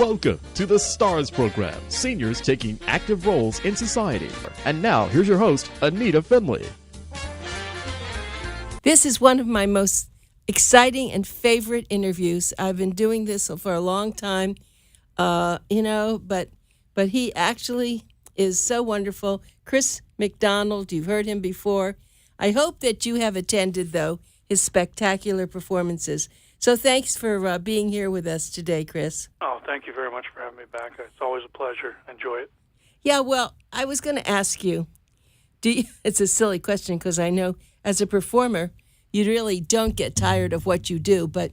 Welcome to the STARS program, seniors taking active roles in society. And now, here's your host, ANITA FINLEY. This is one of my most exciting and favorite interviews. I've been doing this for a long time, but he actually is so wonderful. Chris MacDonald, you've heard him before. I hope that you have attended, though, his spectacular performances. So thanks for being here with us today, Chris. Oh, thank you very much for having me back. It's always a pleasure. Enjoy it. Yeah, well, I was going to ask you, it's a silly question because I know as a performer, you really don't get tired of what you do, but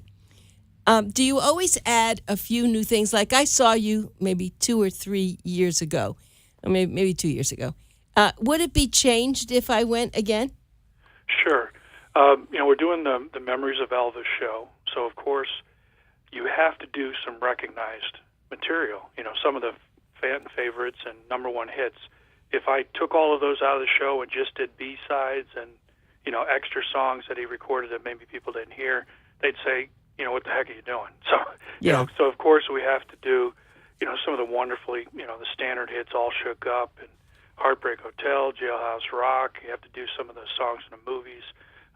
do you always add a few new things? Like I saw you maybe 2 or 3 years ago, or maybe 2 years ago. Would it be changed if I went again? Sure. We're doing the Memories of Elvis show, so of course you have to do some recognized material, some of the fan favorites and number one hits. If I took all of those out of the show and just did B-sides and, extra songs that he recorded that maybe people didn't hear, they'd say, what the heck are you doing? So, so of course we have to do, some of the wonderfully, the standard hits, All Shook Up and Heartbreak Hotel, Jailhouse Rock. You have to do some of the songs in the movies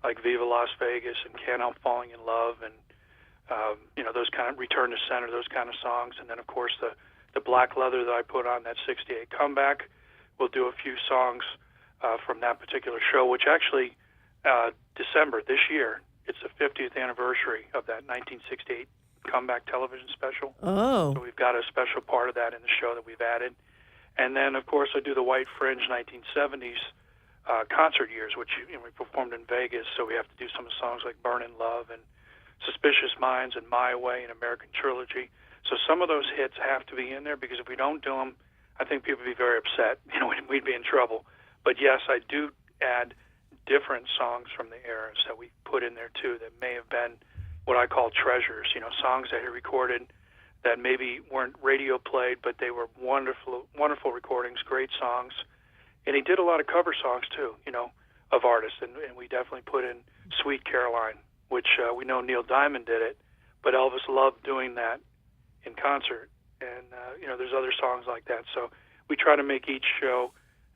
like Viva Las Vegas and Can't Help Falling in Love and, those kind of Return to Center, those kind of songs. And then, of course, the Black Leather that I put on that 68 comeback. We'll do a few songs from that particular show, which actually, December this year, it's the 50th anniversary of that 1968 comeback television special. Oh. So we've got a special part of that in the show that we've added. And then, of course, I do the White Fringe 1970s concert years, which we performed in Vegas, so we have to do some of the songs like Burn in Love and Suspicious Minds and My Way and American Trilogy. So some of those hits have to be in there because if we don't do them, I think people would be very upset. We'd be in trouble. But yes, I do add different songs from the eras that we put in there too that may have been what I call treasures, songs that he recorded that maybe weren't radio played, but they were wonderful, wonderful recordings, great songs. And he did a lot of cover songs too, of artists. And we definitely put in Sweet Caroline, which we know Neil Diamond did it, but Elvis loved doing that in concert. And, there's other songs like that. So we try to make each show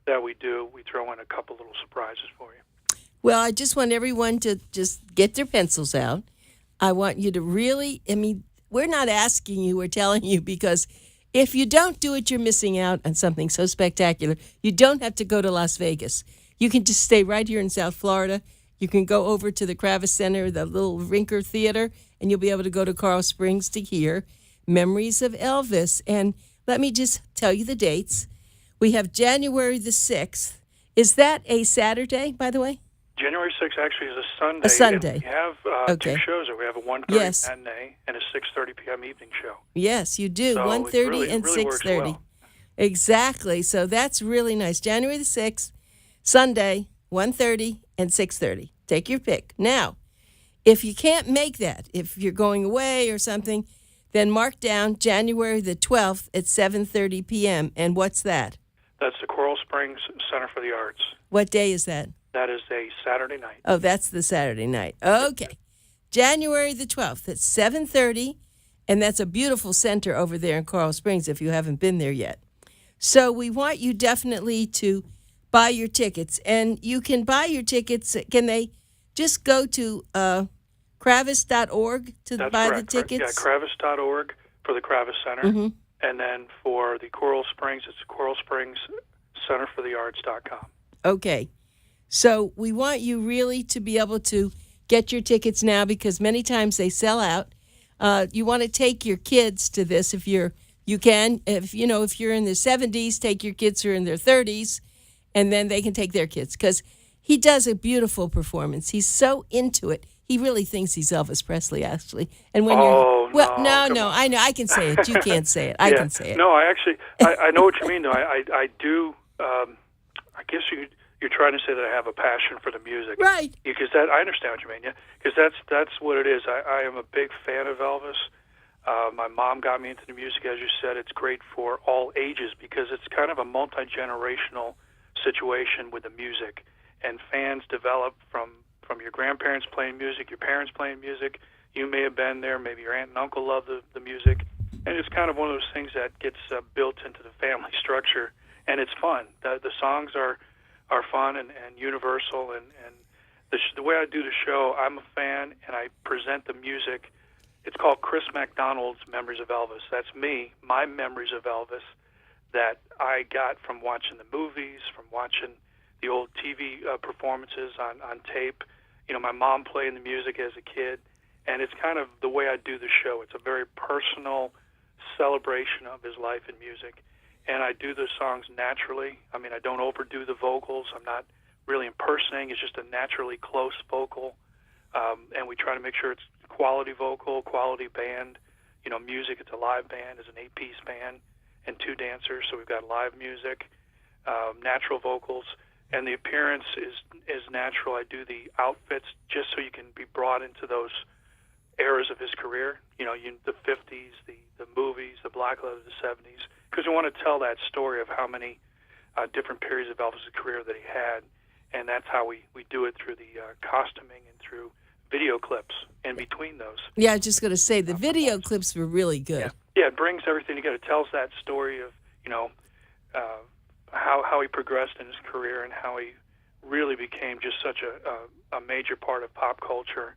that we do, we throw in a couple little surprises for you. Well, I just want everyone to just get their pencils out. I want you to really, we're not asking you, we're telling you, because if you don't do it, you're missing out on something so spectacular. You don't have to go to Las Vegas. You can just stay right here in South Florida. You can go over to the Kravis Center, the little Rinker Theater, and you'll be able to go to Coral Springs to hear Memories of Elvis. And let me just tell you the dates. We have January the 6th. Is that a Saturday, by the way? January 6th actually is a Sunday. A Sunday. And we have two shows. We have a 1:30 matinee and a 6:30 p.m. evening show. Yes, you do. So 1:30 and really 6:30. well. Exactly. So that's really nice. January the 6th, Sunday, 1:30 and 6:30. Take your pick. Now, if you can't make that, if you're going away or something, then mark down January the 12th at 7:30 p.m. And what's that? That's the Coral Springs Center for the Arts. What day is that? That is a Saturday night. Oh, that's the Saturday night. Okay. January the 12th at 7:30, and that's a beautiful center over there in Coral Springs if you haven't been there yet. So we want you definitely to buy your tickets, and you can buy your tickets. Can they just go to Kravis.org to That's buy correct. the tickets? Yeah, Kravis.org for the Kravis Center. Mm-hmm. And then for the Coral Springs, it's Coral Springs Center for the Arts.com. Okay. So we want you really to be able to get your tickets now because many times they sell out. You want to take your kids to this if you can. If you're in their 70s, take your kids who are in their 30s, and then they can take their kids because he does a beautiful performance. He's so into it. He really thinks he's Elvis Presley, actually. And when no, I know I can say it. You can't say it. I can say it. No, I know what you mean. Though I do. I guess you're trying to say that I have a passion for the music, right? Because I understand what you mean, yeah. Because that's what it is. I am a big fan of Elvis. My mom got me into the music, as you said. It's great for all ages because it's kind of a multi-generational situation with the music, and fans develop from your grandparents playing music, your parents playing music. You may have been there. Maybe your aunt and uncle love the music. And it's kind of one of those things that gets built into the family structure, and it's fun. The songs are fun and universal, and the way I do the show, I'm a fan, and I present the music. It's called Chris MacDonald's Memories of Elvis. That's me, my memories of Elvis that I got from watching the movies, from watching the old TV performances on tape. My mom playing the music as a kid, and it's kind of the way I do the show. It's a very personal celebration of his life in music, and I do the songs naturally. I mean, I don't overdo the vocals. I'm not really impersonating. It's just a naturally close vocal, and we try to make sure it's quality vocal, quality band. Music, it's a live band. It's an 8-piece band and 2 dancers, so we've got live music, natural vocals, and the appearance is natural. I do the outfits just so you can be brought into those eras of his career, the 50s, the movies, the black leather, the 70s, because we want to tell that story of how many different periods of Elvis' career that he had, and that's how we do it through the costuming and through video clips in between those. Yeah, I was just going to say, the video clips were really good. Yeah, it brings everything together. It tells that story of, how he progressed in his career and how he really became just such a major part of pop culture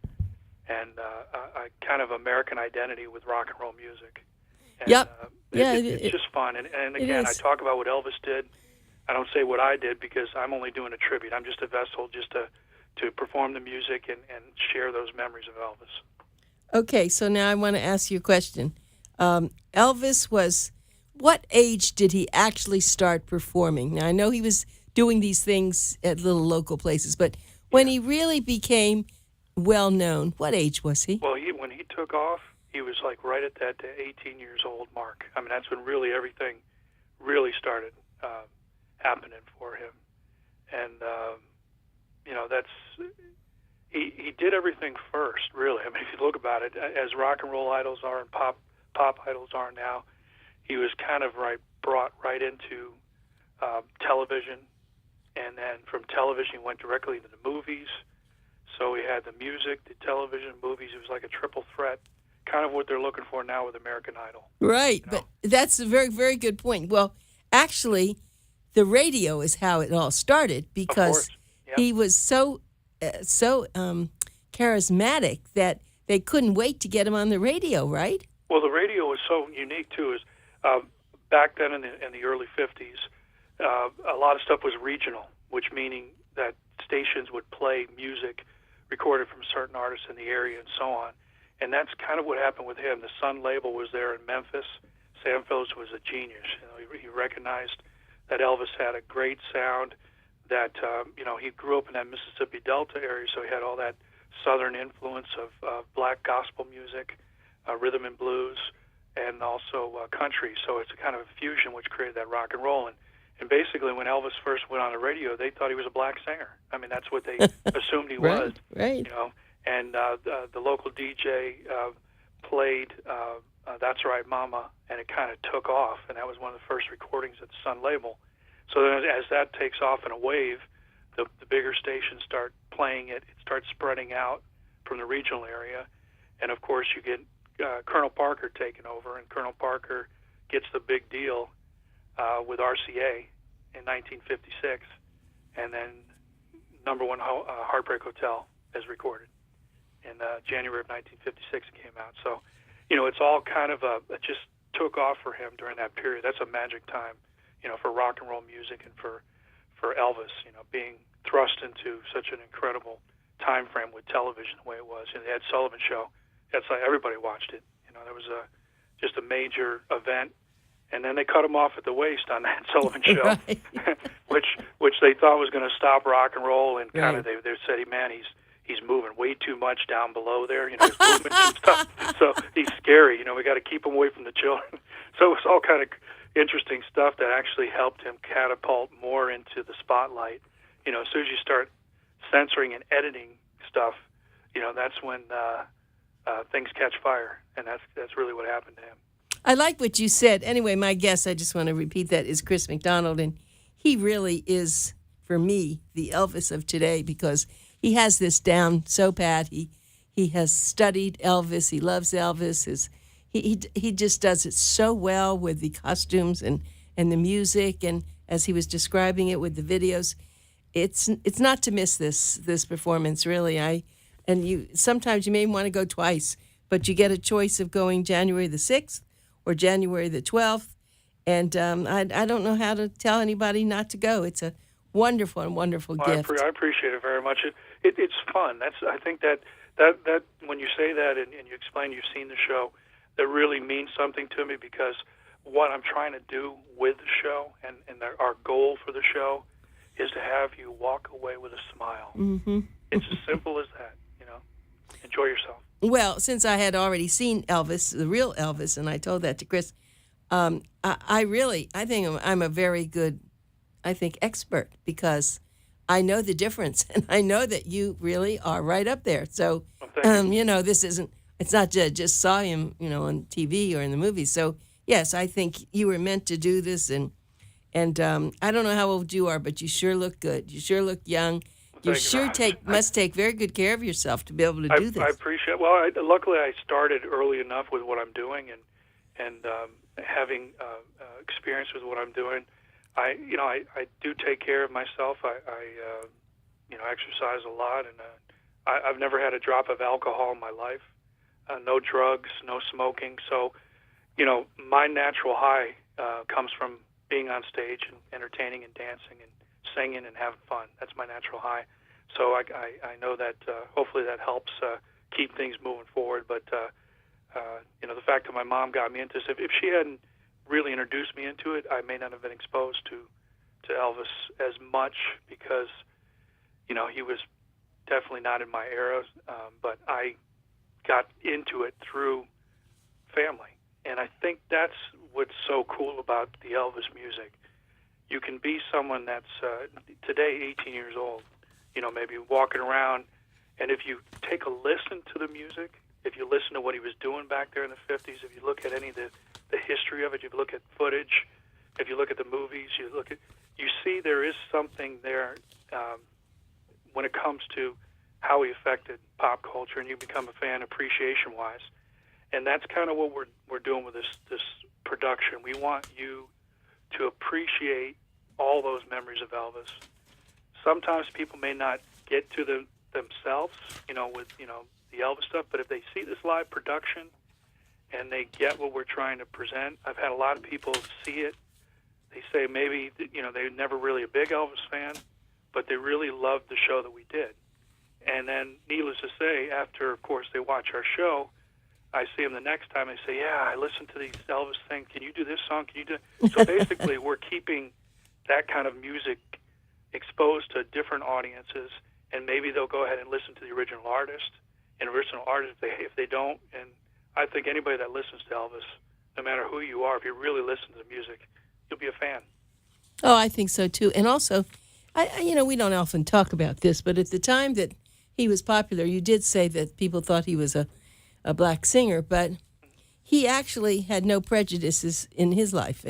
and a kind of American identity with rock and roll music. And, Yep. It's just fun. And again, I talk about what Elvis did. I don't say what I did because I'm only doing a tribute. I'm just a vessel just to perform the music and share those memories of Elvis. Okay, so now I want to ask you a question. Elvis was, what age did he actually start performing? Now, I know he was doing these things at little local places, but when he really became well-known, what age was he? Well, when he took off, he was like right at that 18 years old mark. I mean, that's when really everything really started happening for him. And, he did everything first, really. I mean, if you look about it, as rock and roll idols are and pop idols are now, he was kind of brought right into television, and then from television he went directly into the movies. So he had the music, the television, movies. It was like a triple threat, kind of what they're looking for now with American Idol. Right, but that's a very, very good point. Well, actually, the radio is how it all started because he was so charismatic that they couldn't wait to get him on the radio, right? Well, the radio was so unique too. Is back then in the early 50s, a lot of stuff was regional, which meaning that stations would play music recorded from certain artists in the area and so on. And that's kind of what happened with him. The Sun label was there in Memphis. Sam Phillips was a genius. He recognized that Elvis had a great sound, that he grew up in that Mississippi Delta area, so he had all that southern influence of black gospel music, rhythm and blues, and also country. So it's a kind of a fusion which created that rock and roll. And basically, when Elvis first went on the radio, they thought he was a black singer. I mean, that's what they assumed he was. Right. And the local DJ played "That's Right, Mama," and it kind of took off. And that was one of the first recordings at the Sun label. So then, as that takes off in a wave, the bigger stations start playing it. It starts spreading out from the regional area, and of course, you get Colonel Parker taking over, and Colonel Parker gets the big deal with RCA in 1956, and then number one Heartbreak Hotel is recorded in January of 1956. It came out. So, it's all kind of it just took off for him during that period. That's a magic time, for rock and roll music and for Elvis, being thrust into such an incredible time frame with television the way it was. The Ed Sullivan Show, that's like everybody watched it. That was just a major event. And then they cut him off at the waist on that Sullivan Show, Right. which they thought was going to stop rock and roll, and kind of they said, man, he's moving way too much down below there, his movements and stuff. So he's scary. We got to keep him away from the children. So it was all kind of interesting stuff that actually helped him catapult more into the spotlight. As soon as you start censoring and editing stuff, that's when things catch fire, and that's really what happened to him. I like what you said. Anyway, my guest, I just want to repeat that, is Chris MacDonald, and he really is, for me, the Elvis of today because he has this down so pat. He has studied Elvis. He loves Elvis. he just does it so well with the costumes and the music, and as he was describing it with the videos, it's not to miss this performance, really. You sometimes you may want to go twice, but you get a choice of going January the 6th or January the 12th, and I don't know how to tell anybody not to go. It's a wonderful and wonderful gift. I appreciate it very much. It's fun. I think that when you say that and you explain you've seen the show, that really means something to me, because what I'm trying to do with the show and our goal for the show is to have you walk away with a smile. Mm-hmm. It's as simple as that, Enjoy yourself. Well, since I had already seen Elvis, the real Elvis, and I told that to Chris, I think I'm a very good, expert, because I know the difference, and I know that you really are right up there. So, it's not just saw him, on TV or in the movies. So, yes, I think you were meant to do this, and I don't know how old you are, but you sure look good. You sure look young. You sure must take very good care of yourself to be able to do this. I appreciate it. Well, luckily I started early enough with what I'm doing, and having experience with what I'm doing. I do take care of myself. I exercise a lot, and I've never had a drop of alcohol in my life. No drugs, no smoking. So, my natural high comes from being on stage and entertaining and dancing and singing and having fun. That's my natural high. So I know that hopefully that helps keep things moving forward. But the fact that my mom got me into this, if she hadn't really introduced me into it, I may not have been exposed to Elvis as much, because he was definitely not in my era. But I got into it through family, and I think that's what's so cool about the Elvis music. You can be someone that's today 18 years old, maybe walking around, and if you take a listen to the music, if you listen to what he was doing back there in the 50s, if you look at any of the history of it, if you look at footage, if you look at the movies, you see there is something there when it comes to how he affected pop culture, and you become a fan appreciation-wise. And that's kind of what we're doing with this production. We want you to appreciate all those memories of Elvis. Sometimes people may not get to them themselves, with the Elvis stuff, but if they see this live production and they get what we're trying to present, I've had a lot of people see it. They say maybe they're never really a big Elvis fan, but they really loved the show that we did. And then, needless to say, after, of course, they watch our show, I see them the next time. They say, "Yeah, I listened to these Elvis things. Can you do this song? Can you do?" So basically, we're keeping that kind of music exposed to different audiences, and maybe they'll go ahead and listen to the original artist. And original artist, if they don't, and I think anybody that listens to Elvis, no matter who you are, if you really listen to the music, you'll be a fan. Oh, I think so too. And also, we don't often talk about this, but at the time that he was popular, you did say that people thought he was a black singer, but he actually had no prejudices in his life.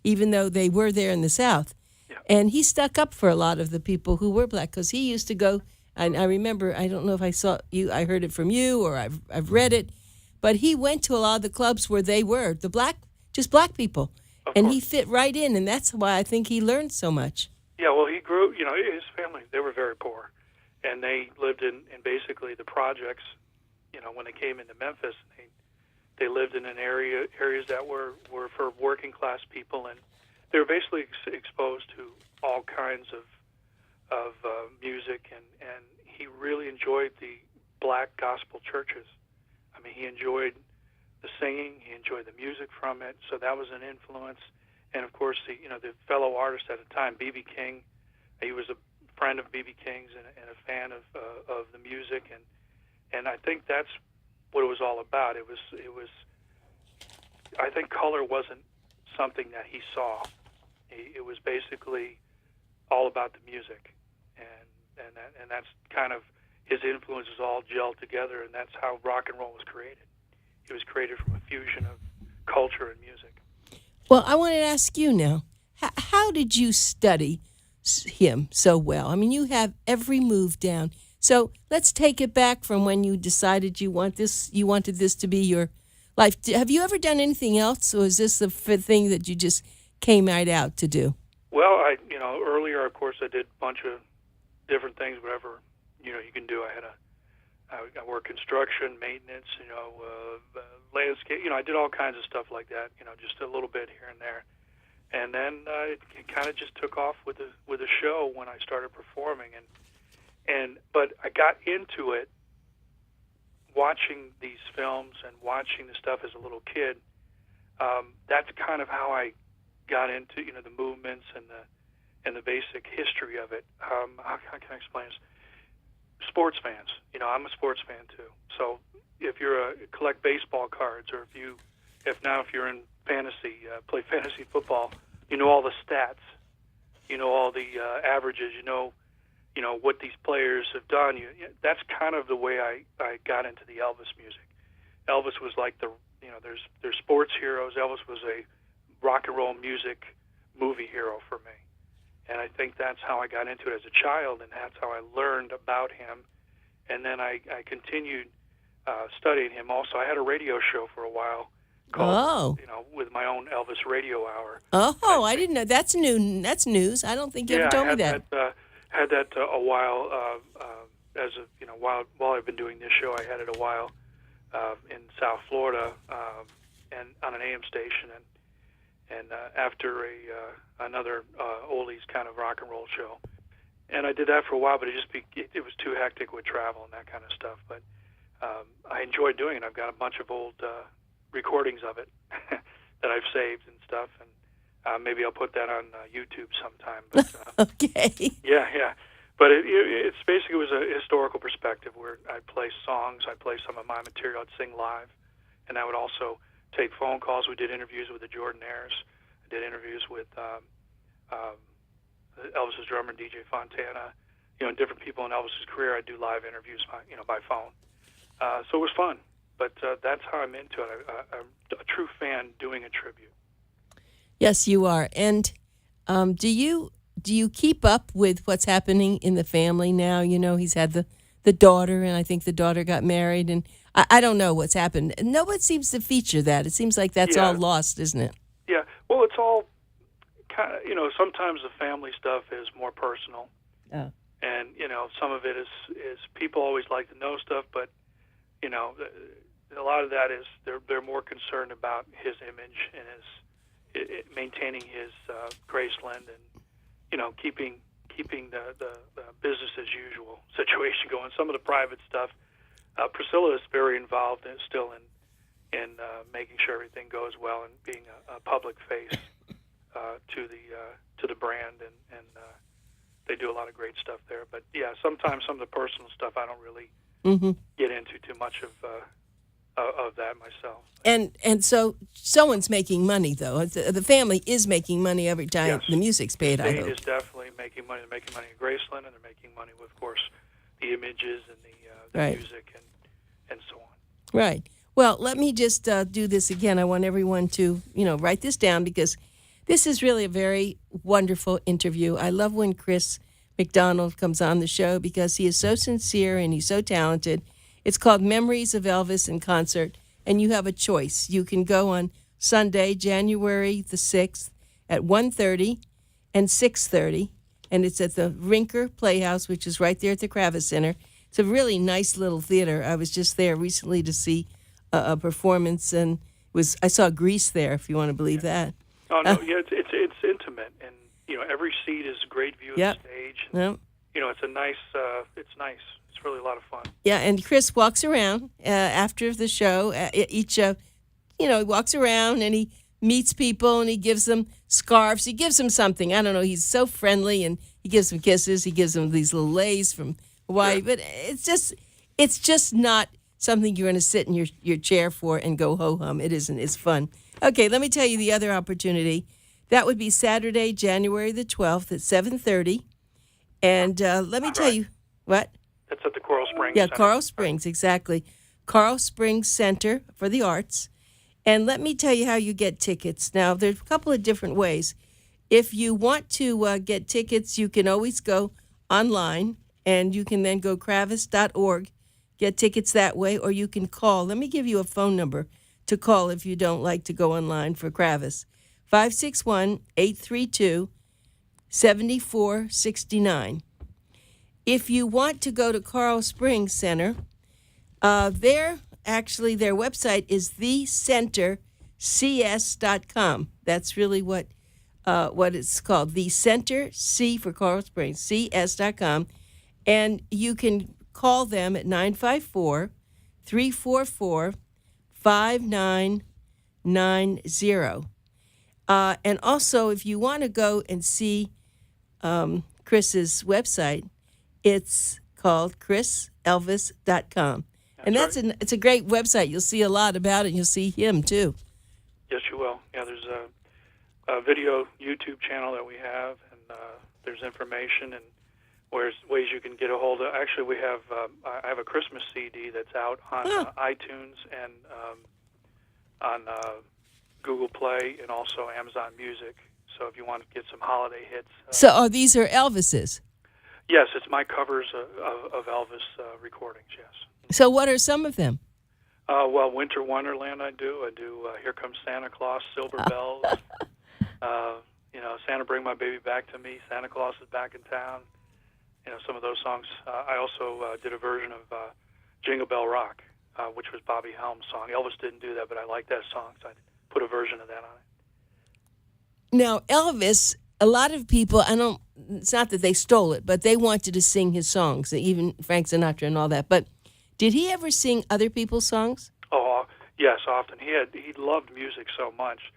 Even though they were there in the South, yeah. And he stuck up for a lot of the people who were black, because he used to go. And I remember, I don't know if I saw you, I heard it from you, or I've read it, but he went to a lot of the clubs where they were just black people, and he fit right in, and that's why I think he learned so much. Yeah, well, he grew. His family, they were very poor, and they lived in basically the projects. When they came into Memphis, they lived in areas that were for working class people, and they were basically exposed to all kinds of music, and he really enjoyed the black gospel churches. I mean, he enjoyed the singing, he enjoyed the music from it, so that was an influence. And of course, the fellow artist at the time, B.B. King, he was a friend of B.B. King's and a fan of the music, and I think that's what it was all about. It was. I think color wasn't something that he saw. It was basically all about the music, and that's kind of his influences all gelled together, and that's how rock and roll was created. It was created from a fusion of culture and music. Well, I wanted to ask you now, how did you study him so well? I mean, you have every move down. So let's take it back from when you decided you wanted this to be your life. Have you ever done anything else, or is this the thing that you just came right out to do? Well, earlier, of course, I did a bunch of different things, whatever, you can do. I worked construction, maintenance, landscape, I did all kinds of stuff like that, just a little bit here and there. And then it kind of just took off with the show when I started performing, but I got into it watching these films and watching the stuff as a little kid. That's kind of how I got into the movements and the basic history of it. How can I explain this? Sports fans, I'm a sports fan too. So if you're collect baseball cards, or if you're in fantasy, play fantasy football, all the stats, all the averages, what these players have done. That's kind of the way I got into the Elvis music. Elvis was like there's sports heroes. Elvis was a rock and roll music movie hero for me. And I think that's how I got into it as a child, and that's how I learned about him. And then I continued studying him. Also, I had a radio show for a while called, with my own Elvis Radio Hour. Oh, I didn't know. That's new. That's news. I don't think you ever told me that. Had that a while while I've been doing this show. I had it a while in South Florida and on an AM station, and after another oldies kind of rock and roll show. And I did that for a while, but it was too hectic with travel and that kind of stuff. But I enjoyed doing it. I've got a bunch of old recordings of it that I've saved and stuff, and maybe I'll put that on YouTube sometime. But, okay. Yeah. But it's basically was a historical perspective where I'd play songs, I'd play some of my material, I'd sing live, and I would also take phone calls. We did interviews with the Jordanaires. I did interviews with Elvis's drummer, DJ Fontana, different people in Elvis's career. I do live interviews, by phone. So it was fun. But that's how I'm into it. I'm a true fan doing a tribute. Yes, you are. And do you keep up with what's happening in the family now? He's had the daughter, and I think the daughter got married, and I don't know what's happened. No one seems to feature that. It seems like that's all lost, isn't it? Yeah. Well, it's all kind of, sometimes the family stuff is more personal. Oh. And, some of it is people always like to know stuff, but, a lot of that is they're more concerned about his image and his maintaining his Graceland and, keeping the business as usual situation going. Some of the private stuff, Priscilla is very involved still in making sure everything goes well and being a public face to the brand, and they do a lot of great stuff there. But yeah, sometimes some of the personal stuff I don't really get into too much of that myself. And so someone's making money, though. The family is making money every time the music's paid. The state is definitely making money. They're making money in Graceland, and they're making money with, of course, the images and the music and so on. Right. Well, let me just do this again. I want everyone to, write this down, because this is really a very wonderful interview. I love when Chris MacDonald comes on the show, because he is so sincere and he's so talented. It's called Memories of Elvis in Concert, and you have a choice. You can go on Sunday, January the 6th at 1:30 and 6:30, and it's at the Rinker Playhouse, which is right there at the Kravis Center. It's a really nice little theater. I was just there recently to see a performance, and I saw Grease there, if you want to believe that. Oh no, it's intimate, and every seat is a great view of the stage. And, it's a nice. It's nice. It's really a lot of fun. Yeah, and Chris walks around after the show. He walks around and he meets people and he gives them scarves. He gives them something. I don't know. He's so friendly, and he gives them kisses. He gives them these little lays from Hawaii. But it's just not something you're going to sit in your chair for and go ho-hum. It isn't. It's fun. Okay, let me tell you the other opportunity. That would be Saturday, January the 12th at 7:30. And let me tell you, what? That's at the Coral Springs Yeah, Center. Coral Springs, exactly. Coral Springs Center for the Arts. And let me tell you how you get tickets. Now, there's a couple of different ways. If you want to get tickets, you can always go online, and you can then go kravis.org, get tickets that way, or you can call. Let me give you a phone number to call if you don't like to go online for Kravis. 561-832-7469. If you want to go to Coral Springs Center, their website is thecentercs.com. That's really what it's called, the Center, C for Coral Springs, cs.com. And you can call them at 954-344-5990. And also, if you want to go and see Chris's website, it's called chriselvis.com. And it's a great website. You'll see a lot about it. You'll see him, too. Yes, you will. Yeah, there's a video YouTube channel that we have, and there's information and ways you can get a hold of. Actually, we have I have a Christmas CD that's out on iTunes and on Google Play and also Amazon Music. So if you want to get some holiday hits. So these are Elvis's? Yes, it's my covers of Elvis recordings, yes. So what are some of them? Well, Winter Wonderland I do. Here Comes Santa Claus, Silver Bells. Santa Bring My Baby Back to Me, Santa Claus is Back in Town. Some of those songs. I also did a version of Jingle Bell Rock, which was Bobby Helms' song. Elvis didn't do that, but I like that song, so I put a version of that on it. Now, Elvis, a lot of people, it's not that they stole it, but they wanted to sing his songs, even Frank Sinatra and all that. But did he ever sing other people's songs? Oh, yes, often. He loved music so much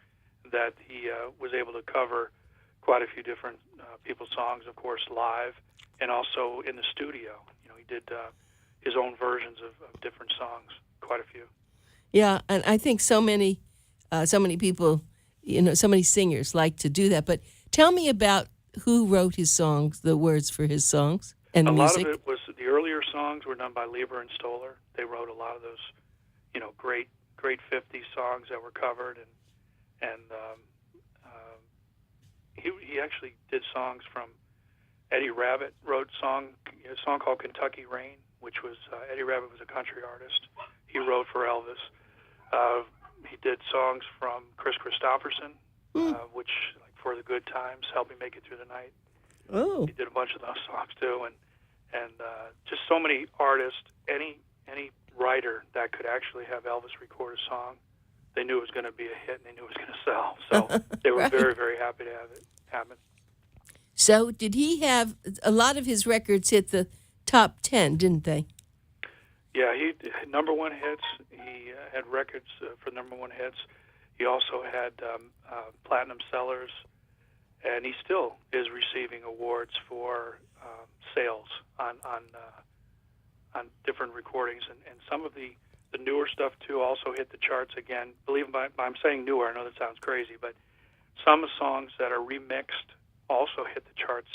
that he was able to cover quite a few different people's songs, of course, live, and also in the studio. He did his own versions of different songs, quite a few. Yeah, and I think so many people, so many singers like to do that. But tell me about who wrote his songs, the words for his songs, and the music. A lot of it was the earlier songs were done by Lieber and Stoller. They wrote a lot of those, great 50s songs that were covered, and he actually did songs from Eddie Rabbitt wrote a song called Kentucky Rain, which was Eddie Rabbitt was a country artist. He wrote for Elvis. He did songs from Chris Christopherson, which like For the Good Times, Help Me Make It Through the Night. Oh, he did a bunch of those songs too, and just so many artists. Any writer that could actually have Elvis record a song, they knew it was going to be a hit and they knew it was going to sell. So they were right. very, very happy to have it happen. So did he have a lot of his records hit the top 10, didn't they? Yeah, he had number one hits. He had records for number one hits. He also had platinum sellers, and he still is receiving awards for sales on different recordings, and some of the newer stuff too also hit the charts again. Believe me, I'm saying newer. I know that sounds crazy, but some songs that are remixed also hit the charts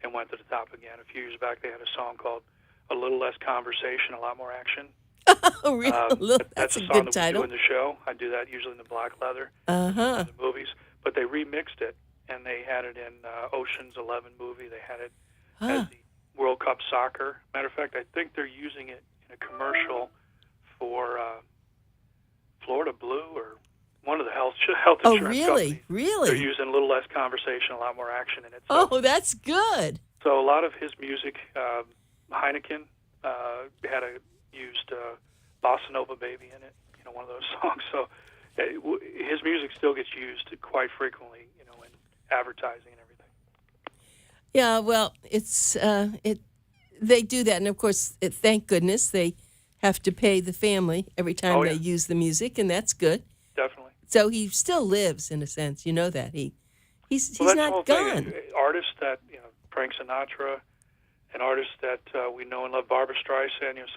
and went to the top again. A few years back, they had a song called "A Little Less Conversation, A Lot More Action." Oh, really? That's a song good that title. we do in the show. I do that usually in the black leather in the movies. But they remixed it, and they had it in Ocean's 11 movie. They had it as the World Cup Soccer. Matter of fact, I think they're using it in a commercial for Florida Blue or one of the health insurance companies. Really? They're using a little less conversation, a lot more action in it. So, that's good. So a lot of his music, Heineken used Bossa Nova Baby in it, one of those songs. So his music still gets used quite frequently, in advertising and everything. Yeah, well, it's they do that, and of course, thank goodness they have to pay the family every time they use the music, and that's good. Definitely. So he still lives in a sense, you know that he's that's not gone. Artists that Frank Sinatra, and artists that we know and love, Barbra Streisand, and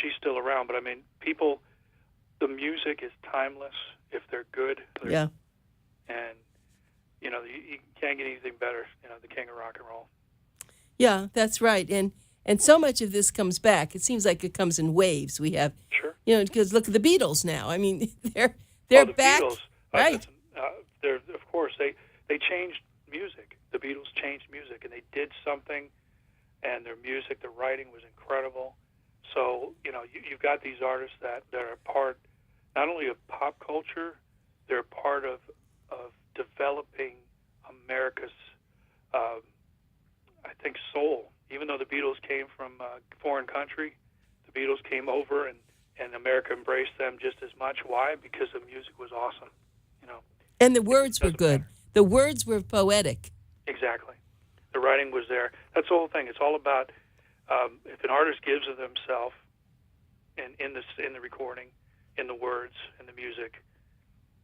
she's still around. But I mean, people, the music is timeless if they're good. Yeah. And you can't get anything better. The king of rock and roll. Yeah, that's right. And so much of this comes back. It seems like it comes in waves. We have, sure. Because look at the Beatles now. I mean, they're the back. Beatles, right. They're of course they changed music. The Beatles changed music, and they did something. And their music, their writing was incredible. So you've got these artists that are part not only of pop culture, they're part of developing America's, I think, soul. Even though the Beatles came from a foreign country, the Beatles came over and America embraced them just as much. Why? Because the music was awesome, you know. And the words were good. Matter. The words were poetic. Exactly. The writing was there. That's the whole thing. It's all about if an artist gives of themselves in the recording, in the words, in the music,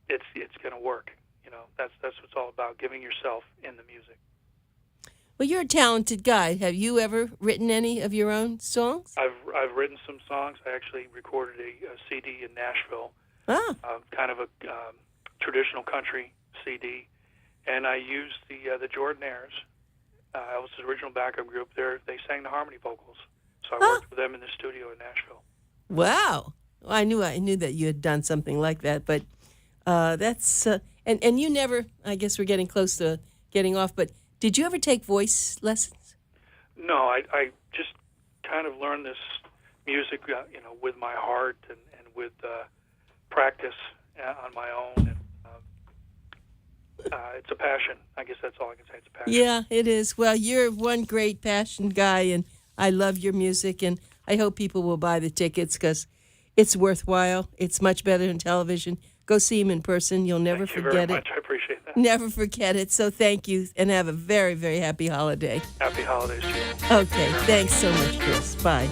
it's going to work. You know, that's what it's all about, giving yourself in the music. Well, you're a talented guy. Have you ever written any of your own songs? I've written some songs. I actually recorded a CD in Nashville, kind of a traditional country CD, and I used the Jordanaires, Elvis' original backup group. They sang the harmony vocals, so I worked with them in the studio in Nashville. Wow! Well, I knew that you had done something like that, but that's and you never. I guess we're getting close to getting off, but. Did you ever take voice lessons? No, I just kind of learned this music, with my heart and with practice on my own. And it's a passion. I guess that's all I can say. It's a passion. Yeah, it is. Well, you're one great passion guy, and I love your music, and I hope people will buy the tickets because it's worthwhile. It's much better than television. Go see him in person. You'll never Thank you forget very it. much. I appreciate that. Never forget it. So thank you, and have a very, very happy holiday. Happy holidays to you. Okay, thanks so much, Chris. Bye.